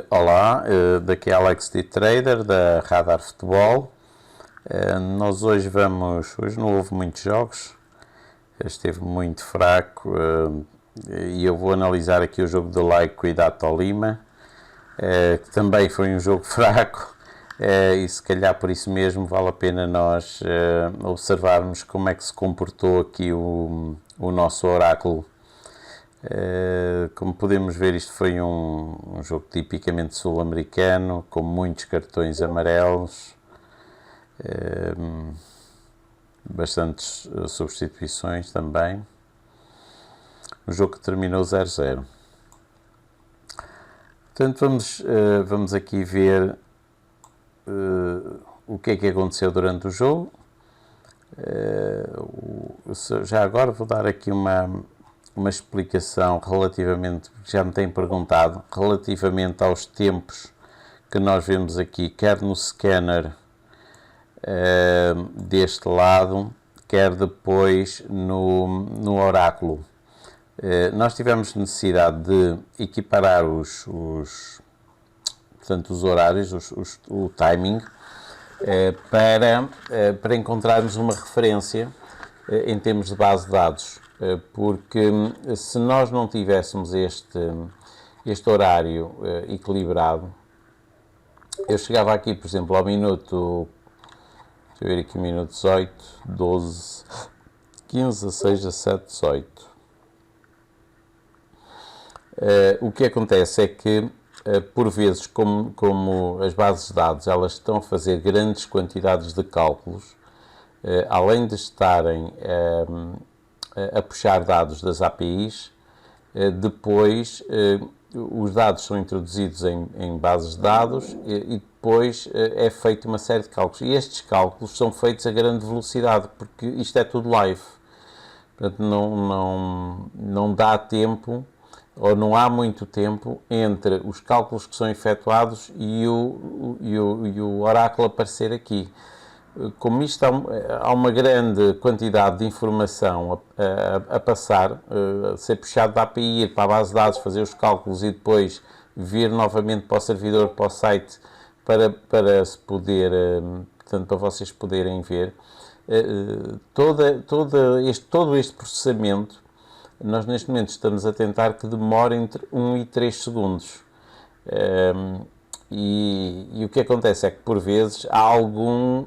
Olá, daqui é Alex D. Trader da Radar Futebol. Nós hoje não houve muitos jogos, esteve muito fraco e eu vou analisar aqui o jogo do Laico e da Tolima, que também foi um jogo fraco, e se calhar por isso mesmo vale a pena nós observarmos como é que se comportou aqui o nosso oráculo. Como podemos ver, isto foi um jogo tipicamente sul-americano, com muitos cartões amarelos, bastantes substituições também. Um jogo que terminou 0-0. Portanto, vamos aqui ver o que é que aconteceu durante o jogo. Já agora vou dar aqui uma explicação relativamente, já me têm perguntado, relativamente aos tempos que nós vemos aqui, quer no scanner deste lado, quer depois no oráculo. Nós tivemos necessidade de equiparar portanto, os horários, o timing, para encontrarmos uma referência em termos de base de dados. Porque se nós não tivéssemos este horário equilibrado, eu chegava aqui, por exemplo, ao minuto, deixa eu ver aqui, minuto 18, 12, 15, 16, 17, 18. O que acontece é que, por vezes, como as bases de dados elas estão a fazer grandes quantidades de cálculos, além de estarem a puxar dados das APIs, depois os dados são introduzidos em bases de dados e depois é feita uma série de cálculos. E estes cálculos são feitos a grande velocidade, porque isto é tudo live. Portanto, não dá tempo, ou não há muito tempo, entre os cálculos que são efetuados e o oráculo aparecer aqui. Como isto há uma grande quantidade de informação a passar, a ser puxado da API, ir para a base de dados, fazer os cálculos e depois vir novamente para o servidor, para o site, para se poder, portanto, para vocês poderem ver, todo este processamento, nós neste momento estamos a tentar que demore entre 1 e 3 segundos. E o que acontece é que, por vezes, há algum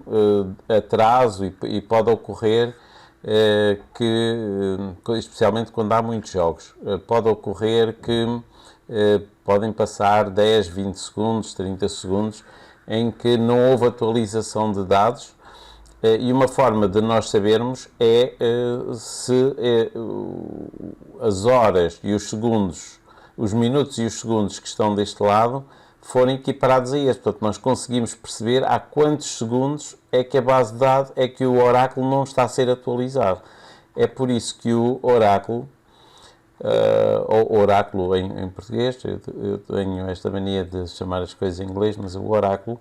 atraso e pode ocorrer especialmente quando há muitos jogos, pode ocorrer que podem passar 10, 20 segundos, 30 segundos, em que não houve atualização de dados. E uma forma de nós sabermos é se as horas e os segundos, os minutos e os segundos que estão deste lado forem equiparados a este. Portanto, nós conseguimos perceber há quantos segundos é que a base de dados, é que o oráculo não está a ser atualizado. É por isso que o oráculo, ou oráculo em português, eu tenho esta mania de chamar as coisas em inglês, mas o oráculo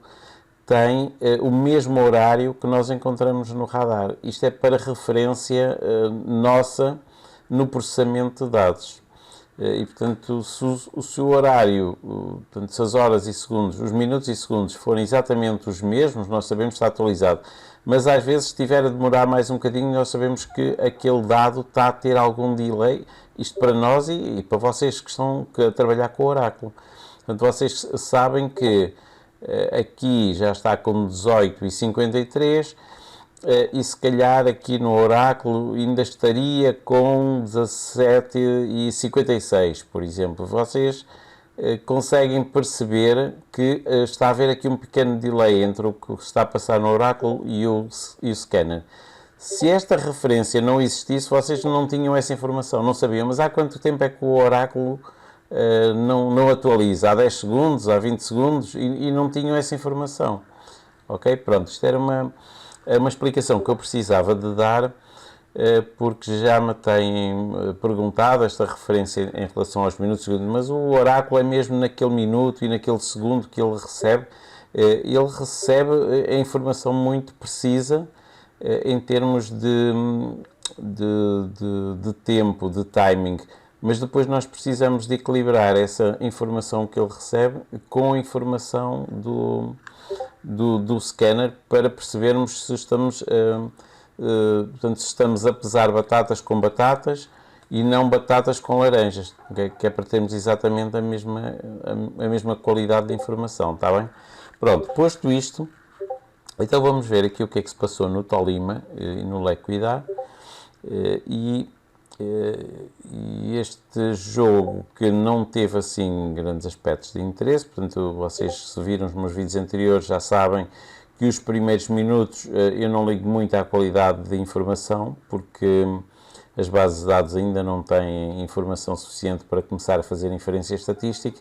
tem o mesmo horário que nós encontramos no radar. Isto é para referência nossa no processamento de dados. E, portanto, se o horário, portanto, se as horas e segundos, os minutos e segundos forem exatamente os mesmos, nós sabemos que está atualizado. Mas, às vezes, se estiver a demorar mais um bocadinho, nós sabemos que aquele dado está a ter algum delay. Isto para nós e para vocês que estão a trabalhar com o oráculo. Portanto, vocês sabem que aqui já está com 18h53, e se calhar aqui no oráculo ainda estaria com 17h56, por exemplo. Vocês conseguem perceber que está a haver aqui um pequeno delay entre o que está a passar no oráculo e o scanner. Se esta referência não existisse, vocês não tinham essa informação, não sabiam. Mas há quanto tempo é que o oráculo não atualiza? Há 10 segundos, há 20 segundos, e não tinham essa informação. Ok? Pronto, isto era uma explicação que eu precisava de dar, porque já me têm perguntado esta referência em relação aos minutos e segundos, mas o oráculo é mesmo naquele minuto e naquele segundo que ele recebe a informação muito precisa em termos de tempo, de timing, mas depois nós precisamos de equilibrar essa informação que ele recebe com a informação do scanner para percebermos se estamos, portanto, se estamos a pesar batatas com batatas e não batatas com laranjas, okay? Que é para termos exatamente a mesma qualidade de informação, está bem? Pronto, posto isto, então vamos ver aqui o que é que se passou no Tolima e no Liquidar. E este jogo que não teve assim grandes aspectos de interesse, portanto vocês se viram os meus vídeos anteriores já sabem que os primeiros minutos eu não ligo muito à qualidade de informação, porque as bases de dados ainda não têm informação suficiente para começar a fazer inferência estatística,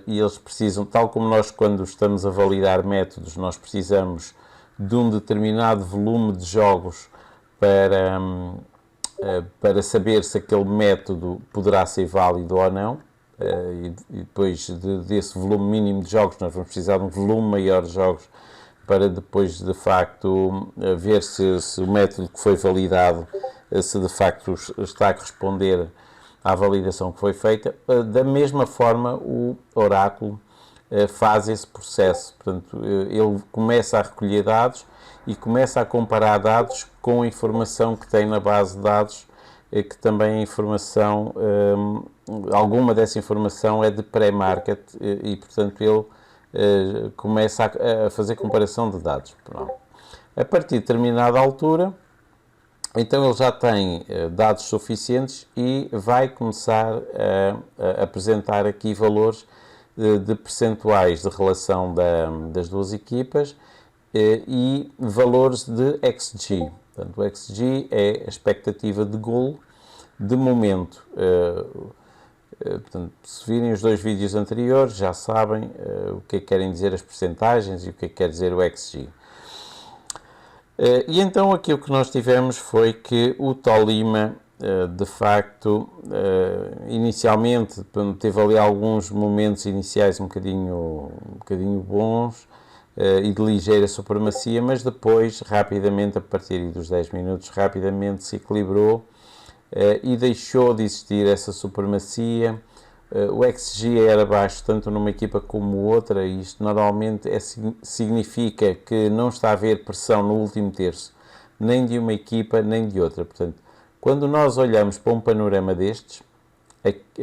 e eles precisam, tal como nós quando estamos a validar métodos, nós precisamos de um determinado volume de jogos para saber se aquele método poderá ser válido ou não, e depois desse volume mínimo de jogos nós vamos precisar de um volume maior de jogos para depois de facto ver se o método que foi validado se de facto está a corresponder à validação que foi feita. Da mesma forma o oráculo faz esse processo, portanto ele começa a recolher dados e começa a comparar dados com a informação que tem na base de dados, que também a informação, alguma dessa informação é de pré-market e portanto ele começa a fazer comparação de dados. Pronto. A partir de determinada altura, então ele já tem dados suficientes e vai começar a apresentar aqui valores de percentuais de relação das duas equipas e valores de XG. Portanto, o XG é a expectativa de golo de momento. Portanto, se virem os dois vídeos anteriores, já sabem o que é que querem dizer as percentagens e o que é que quer dizer o XG. E então aqui o que nós tivemos foi que o Tolima, de facto, inicialmente teve ali alguns momentos iniciais um bocadinho bons e de ligeira supremacia, mas depois, rapidamente, a partir dos 10 minutos, rapidamente se equilibrou e deixou de existir essa supremacia. O XG era baixo tanto numa equipa como outra, e isto normalmente significa que não está a haver pressão no último terço, nem de uma equipa nem de outra. Portanto, quando nós olhamos para um panorama destes,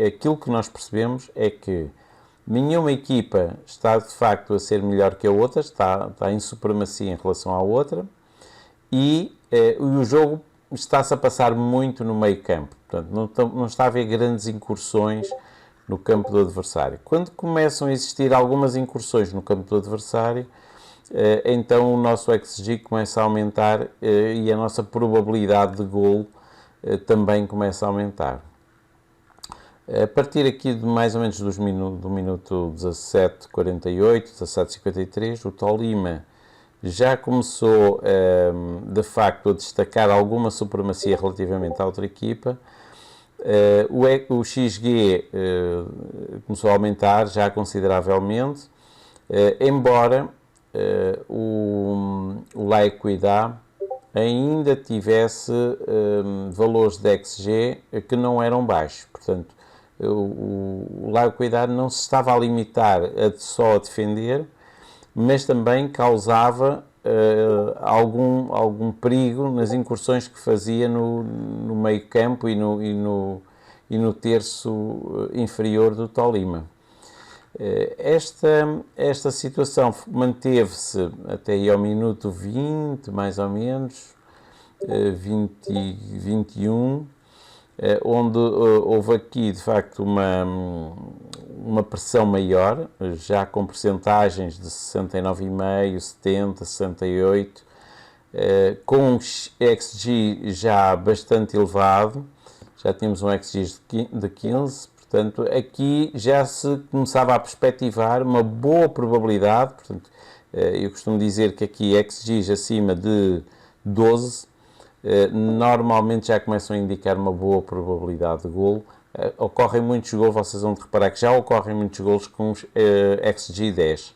aquilo que nós percebemos é que nenhuma equipa está de facto a ser melhor que a outra, está em supremacia em relação à outra, e o jogo está-se a passar muito no meio campo. Portanto, não está a haver grandes incursões no campo do adversário. Quando começam a existir algumas incursões no campo do adversário, então o nosso XG começa a aumentar e a nossa probabilidade de golo também começa a aumentar. A partir aqui de mais ou menos do minuto 17:48, 17:53, o Tolima já começou de facto a destacar alguma supremacia relativamente à outra equipa. O XG começou a aumentar já consideravelmente, embora o Liquidar ainda tivesse valores de XG que não eram baixos. Portanto, o Liquidar não se estava a limitar só a defender, mas também causava algum perigo nas incursões que fazia no meio campo e no terço inferior do Tolima. Esta situação manteve-se até aí ao minuto 20, mais ou menos, 21, onde houve aqui, de facto, uma pressão maior, já com percentagens de 69,5%, 70%, 68%, com um XG já bastante elevado, já tínhamos um XG de 15%, portanto, aqui já se começava a perspectivar uma boa probabilidade. Portanto, eu costumo dizer que aqui XGs acima de 12 normalmente já começam a indicar uma boa probabilidade de golo. Ocorrem muitos golos, vocês vão reparar que já ocorrem muitos golos com XG 10.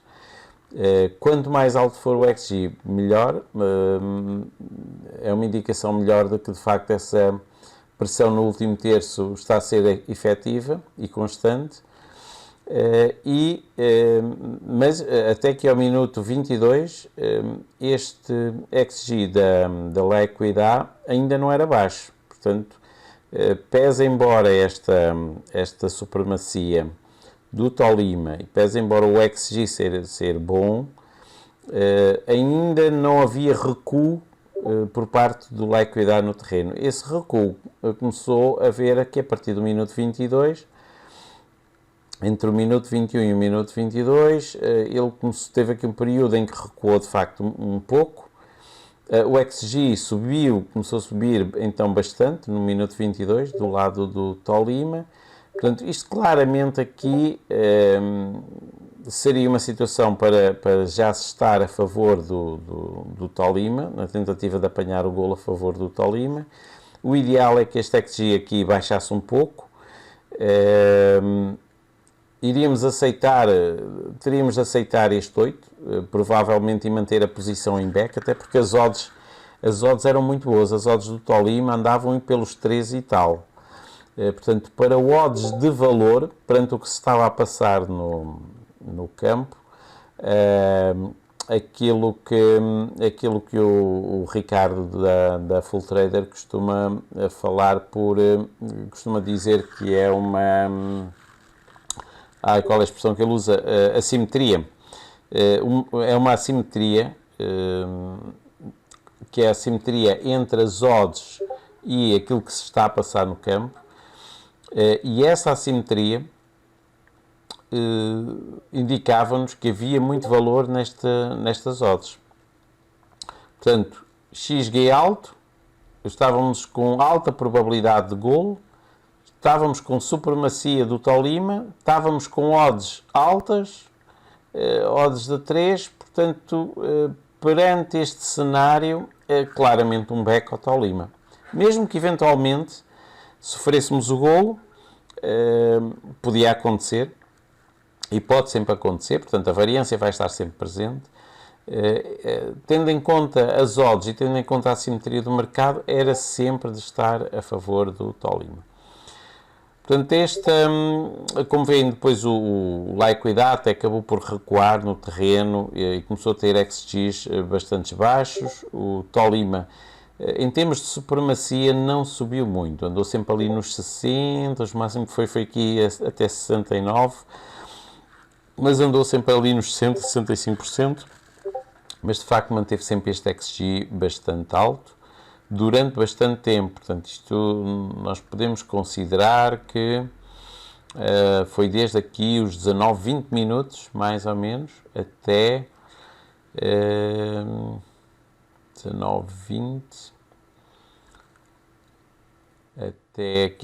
Quanto mais alto for o XG, melhor, é uma indicação melhor de que de facto essa pressão no último terço está a ser efetiva e constante, mas até que ao minuto 22 este XG da Liquid.A ainda não era baixo, portanto, pese embora esta supremacia do Tolima e pese embora o XG ser bom, ainda não havia recuo por parte do Liquid.A no terreno. Esse recuo começou a ver aqui a partir do minuto 22, entre o minuto 21 e o minuto 22, ele teve aqui um período em que recuou de facto um pouco. O XG começou a subir então bastante no minuto 22, do lado do Tolima. Portanto, isto claramente aqui seria uma situação para já se estar a favor do Tolima, na tentativa de apanhar o golo a favor do Tolima. O ideal é que este XG aqui baixasse um pouco. Teríamos de aceitar este 8, provavelmente, e manter a posição em back, até porque as odds eram muito boas. As odds do Tolima andavam pelos 13 e tal. Portanto, para o odds de valor, perante o que se estava a passar no campo, aquilo que o Ricardo da Full Trader costuma falar costuma dizer que é uma... qual é a expressão que ele usa? Assimetria. É uma assimetria, que é a assimetria entre as odds e aquilo que se está a passar no campo, e essa assimetria indicava-nos que havia muito valor nestas odds. Portanto, XG alto, estávamos com alta probabilidade de golo, estávamos com supremacia do Tolima, estávamos com odds altas, odds de 3, portanto, perante este cenário, é claramente um back ao Tolima. Mesmo que eventualmente sofrêssemos o golo, podia acontecer, e pode sempre acontecer, portanto a variância vai estar sempre presente. Tendo em conta as odds e tendo em conta a assimetria do mercado, era sempre de estar a favor do Tolima. Portanto, como veem, depois o Liquid.A até acabou por recuar no terreno e começou a ter XGs bastante baixos. O Tolima, em termos de supremacia, não subiu muito, andou sempre ali nos 60, o máximo que foi aqui até 69, mas andou sempre ali nos 60, 65%, mas de facto manteve sempre este XG bastante alto durante bastante tempo. Portanto, isto nós podemos considerar que foi desde aqui os 19, 20 minutos, mais ou menos, até 19, 20, até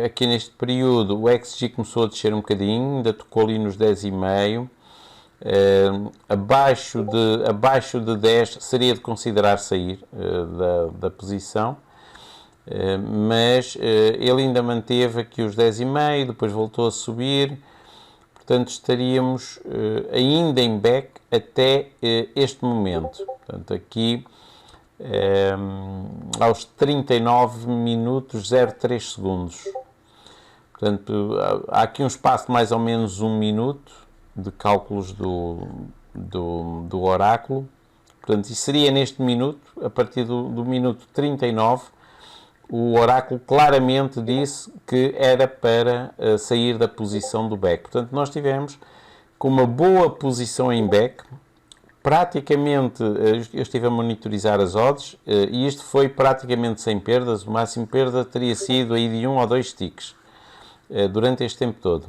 aqui neste período o XG começou a descer um bocadinho, ainda tocou ali nos 10,5. Abaixo de 10 seria de considerar sair da posição, mas ele ainda manteve aqui os 10,5, depois voltou a subir, portanto estaríamos ainda em back até este momento. Portanto, aqui aos 39 minutos 03 segundos. Portanto, há aqui um espaço de mais ou menos 1 minuto de cálculos do oráculo. Portanto, isso seria neste minuto, a partir do minuto 39, o oráculo claramente disse que era para sair da posição do back. Portanto, nós tivemos com uma boa posição em back, praticamente, eu estive a monitorizar as odds, e isto foi praticamente sem perdas. O máximo de perda teria sido aí de 1 ou 2 ticks durante este tempo todo.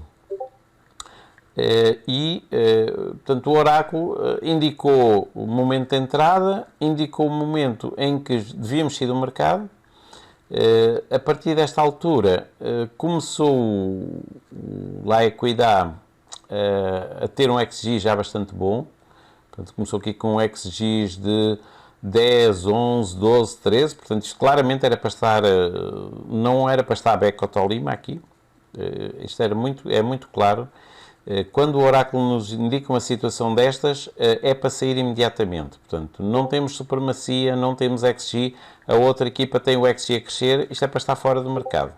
Portanto, o oráculo indicou o momento de entrada, indicou o momento em que devíamos sair do mercado. A partir desta altura, começou o Liquid.A a ter um XG já bastante bom. Portanto, começou aqui com XGs de 10, 11, 12, 13. Portanto, isto claramente era para estar, não era para estar back ao Tolima aqui. Isto é muito claro Quando o oráculo nos indica uma situação destas, é para sair imediatamente. Portanto, não temos supremacia, não temos XG, a outra equipa tem o XG a crescer, isto é para estar fora do mercado.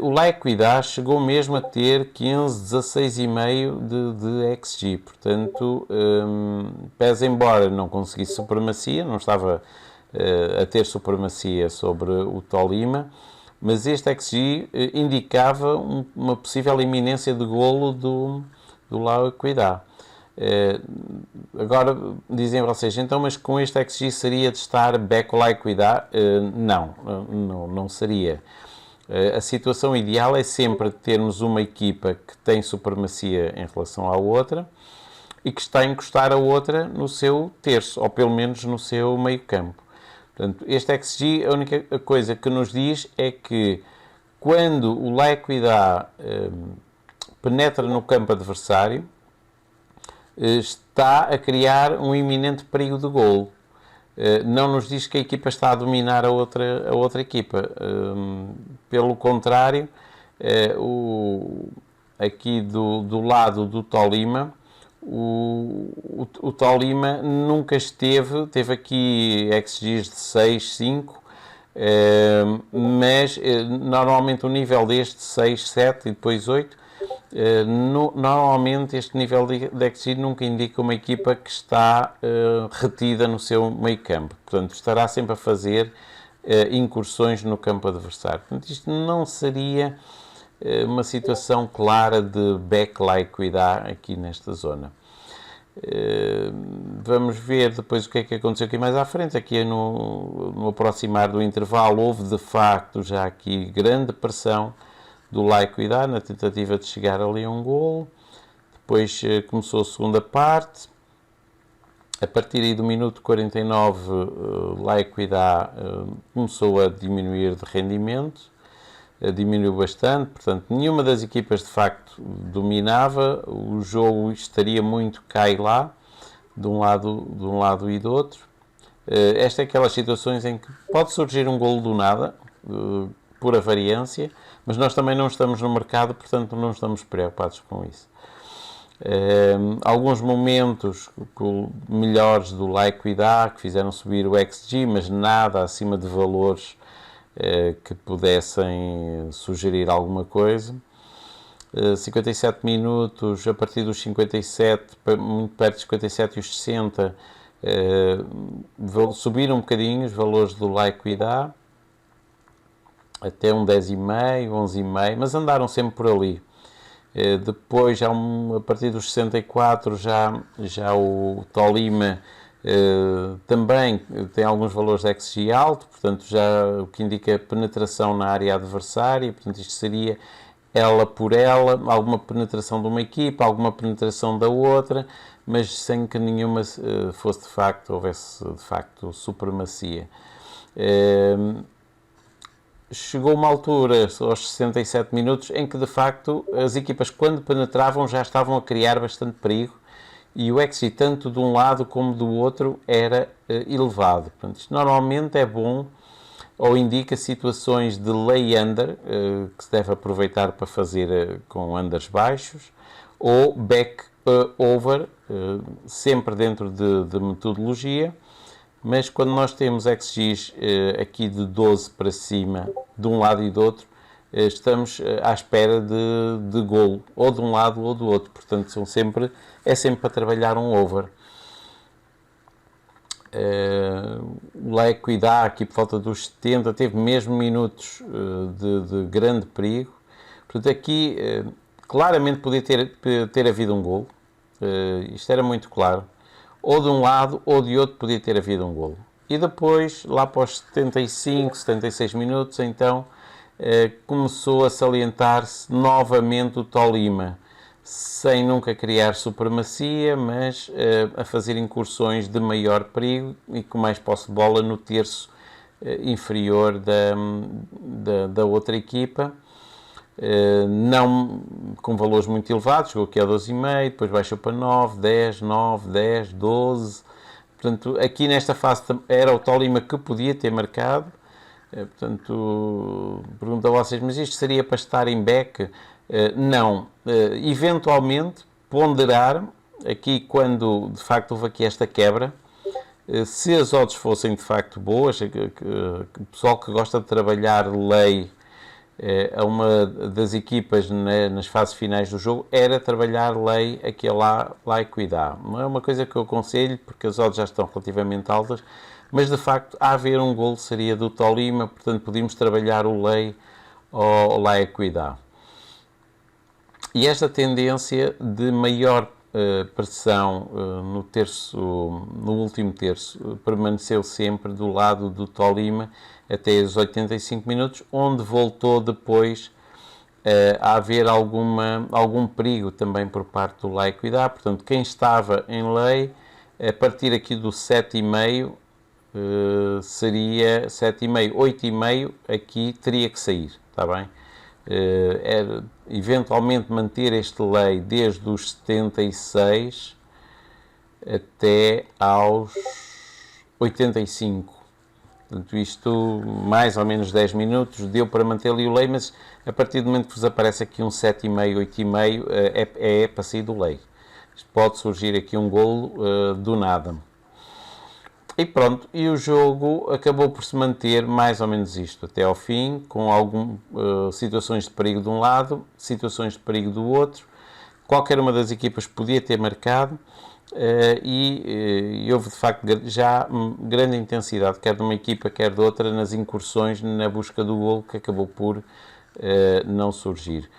O La Equidad chegou mesmo a ter 15, 16,5 de XG. Portanto, pese embora não conseguisse supremacia, não estava a ter supremacia sobre o Tolima, mas este XG indicava uma possível iminência de golo do La Equidad. Agora dizem vocês, então, mas com este XG seria de estar back o La Equidad? Não seria. A situação ideal é sempre termos uma equipa que tem supremacia em relação à outra e que está a encostar a outra no seu terço, ou pelo menos no seu meio campo. Portanto, este XG, a única coisa que nos diz é que quando o La Equidad penetra no campo adversário, está a criar um iminente perigo de golo. Não nos diz que a equipa está a dominar a outra equipa. Pelo contrário, aqui do lado do Tolima, o Tolima nunca teve aqui XGs de 6, 5, mas normalmente o nível deste 6, 7 e depois 8, normalmente este nível de XG nunca indica uma equipa que está retida no seu meio campo. Portanto, estará sempre a fazer incursões no campo adversário. Portanto, isto não seria uma situação clara de back La Equidad aqui nesta zona. Vamos ver depois o que é que aconteceu aqui mais à frente. Aqui no aproximar do intervalo houve de facto já aqui grande pressão do La Equidad na tentativa de chegar ali a um golo. Depois começou a segunda parte. A partir aí do minuto 49, La Equidad começou a diminuir de rendimento, diminuiu bastante, portanto, nenhuma das equipas de facto dominava, o jogo estaria muito cá e lá, de um lado e do outro. Esta é aquelas situações em que pode surgir um golo do nada, por avariância, mas nós também não estamos no mercado, portanto não estamos preocupados com isso. Alguns momentos melhores do La Equidad que fizeram subir o XG, mas nada acima de valores que pudessem sugerir alguma coisa. 57 minutos, a partir dos 57, muito perto dos 57 e os 60, subiram um bocadinho os valores do La Equidad, até um 10,5, 11,5, mas andaram sempre por ali. Depois, a partir dos 64, já o Tolima também tem alguns valores de XG alto, portanto, já o que indica penetração na área adversária, portanto, isto seria ela por ela, alguma penetração de uma equipa, alguma penetração da outra, mas sem que nenhuma houvesse de facto supremacia. Chegou uma altura, aos 67 minutos, em que de facto as equipas, quando penetravam, já estavam a criar bastante perigo e o XG, tanto de um lado como do outro, era elevado. Portanto, isto normalmente é bom ou indica situações de lay-under, que se deve aproveitar para fazer com unders baixos, ou back-over, sempre dentro de metodologia. Mas quando nós temos XGs aqui de 12 para cima, de um lado e do outro, estamos à espera de golo, ou de um lado ou do outro. Portanto, é sempre para trabalhar um over. O La Equidad, aqui por volta dos 70, teve mesmo minutos de grande perigo. Portanto, aqui claramente podia ter havido um golo. Isto era muito claro. Ou de um lado ou de outro podia ter havido um golo. E depois, lá para os 75, 76 minutos, então, começou a salientar-se novamente o Tolima, sem nunca criar supremacia, mas a fazer incursões de maior perigo e com mais posse de bola no terço inferior da outra equipa. Não com valores muito elevados, chegou aqui a 12,5, depois baixou para 9, 10, 9, 10, 12. Portanto, aqui nesta fase era o Tolima que podia ter marcado. Portanto, pergunto a vocês, mas isto seria para estar em back? Não. Eventualmente, ponderar, aqui quando de facto houve aqui esta quebra, se as odds fossem de facto boas, o pessoal que gosta de trabalhar lei a uma das equipas nas fases finais do jogo, era trabalhar lei aqui lá e cuidar. Não é uma coisa que eu aconselho, porque as odds já estão relativamente altas, mas de facto, a haver um golo seria do Tolima, portanto podíamos trabalhar o lei ou lá e cuidar. E esta tendência de maior pressão no último terço permaneceu sempre do lado do Tolima até os 85 minutos, onde voltou depois a haver algum perigo também por parte do Lá e Cuidar. Portanto, quem estava em lei, a partir aqui do 7,5, seria 7,5, 8,5, aqui teria que sair, está bem? Eventualmente manter este lei desde os 76 até aos 85. Portanto, isto mais ou menos 10 minutos deu para manter ali o lei, mas a partir do momento que vos aparece aqui um 7,5, 8,5, é para sair do lei. Pode surgir aqui um golo do nada. E pronto, e o jogo acabou por se manter mais ou menos isto, até ao fim, com algumas situações de perigo de um lado, situações de perigo do outro. Qualquer uma das equipas podia ter marcado e houve de facto já grande intensidade, quer de uma equipa, quer de outra, nas incursões na busca do golo, que acabou por não surgir.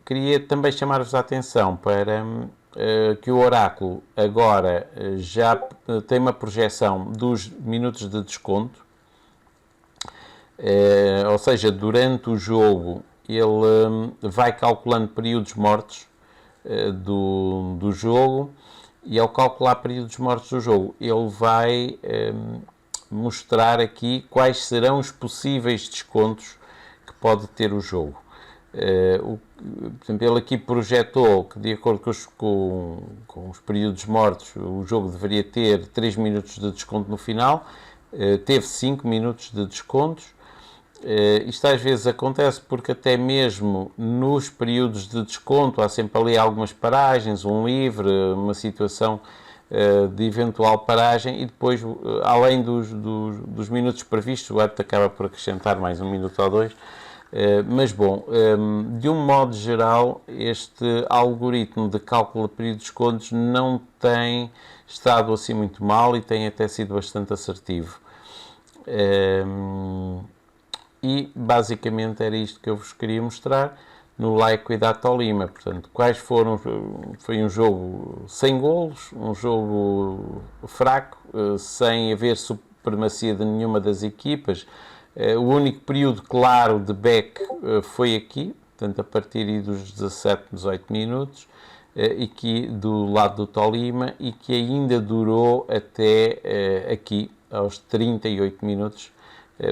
Queria também chamar-vos a atenção para que o Oráculo agora já tem uma projeção dos minutos de desconto, ou seja, durante o jogo ele vai calculando períodos mortos do jogo, e ao calcular períodos mortos do jogo ele vai mostrar aqui quais serão os possíveis descontos que pode ter o jogo. Por exemplo, ele aqui projetou que, de acordo com os períodos mortos, o jogo deveria ter 3 minutos de desconto no final, teve 5 minutos de descontos. Isto às vezes acontece porque até mesmo nos períodos de desconto há sempre ali algumas paragens, um livre, uma situação de eventual paragem, e depois, além dos minutos previstos, o árbitro acaba por acrescentar mais 1 minuto ou 2. Mas bom, de um modo geral, este algoritmo de cálculo de período de descontos não tem estado assim muito mal e tem até sido bastante assertivo. E basicamente era isto que eu vos queria mostrar no Lá e Cuidar Tolima. Portanto, foi um jogo sem golos, um jogo fraco, sem haver supremacia de nenhuma das equipas. O único período claro de back foi aqui, portanto, a partir dos 17, 18 minutos, e que do lado do Tolima, e que ainda durou até aqui, aos 38 minutos,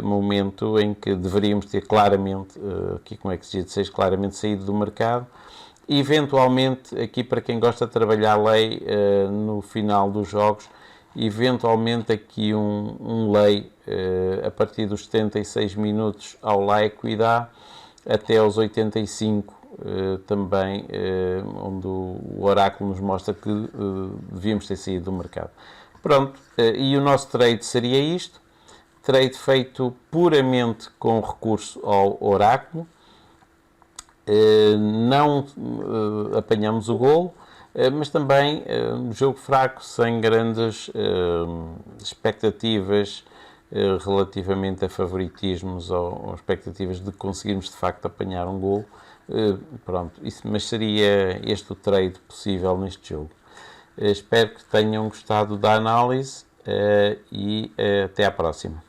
momento em que deveríamos ter claramente, aqui como é que se diz, claramente saído do mercado. E, eventualmente, aqui para quem gosta de trabalhar lei no final dos jogos, eventualmente aqui um lei a partir dos 76 minutos ao Lá e Cuidar até aos 85 também, onde o Oráculo nos mostra que devíamos ter saído do mercado. Pronto, e o nosso trade seria isto, trade feito puramente com recurso ao Oráculo, não apanhamos o golo, mas também um jogo fraco, sem grandes expectativas relativamente a favoritismos ou expectativas de conseguirmos de facto apanhar um golo. Pronto, mas seria este o trade possível neste jogo. Espero que tenham gostado da análise e até à próxima.